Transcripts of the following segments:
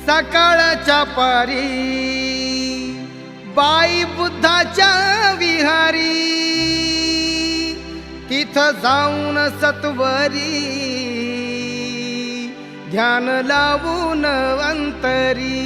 सकाळच्या पारी बाई बुद्धाच्या विहारी, तिथं जाऊन सत्वरी ध्यान लावून अंतरी।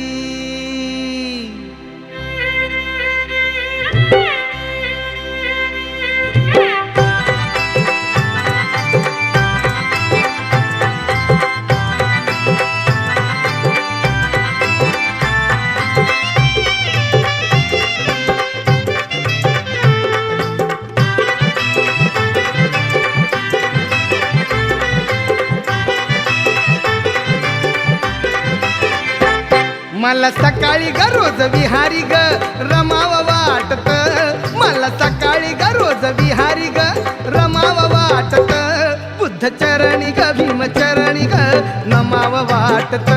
मला सकाळी ग रोज विहारी ग रमाव वाटत, मला सकाळी ग रोज विहारी ग रमाव वाटत, बुद्ध चरणी ग भीम चरणी ग नमाव वाटत।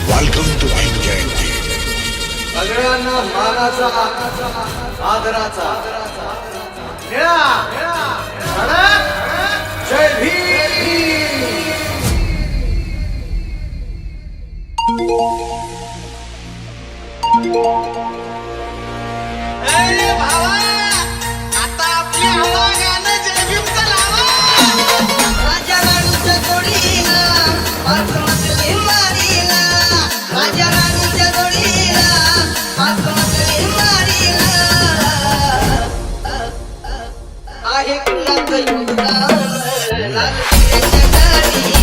Welcome to Bhim Jayanti. सगळ्यांना मानाचा आदराचा निळा जय भीम। अरे भावा, आता आपली हवा गाणं जय भीमचं लावा। राजा राणीच्या जोडीला पाच मजली मारीला, राजा राणीच्या जोडीला पाच मजली मारीला, आहे कुणाचं योगदान लाल किल्ल्याच्या गाडीला।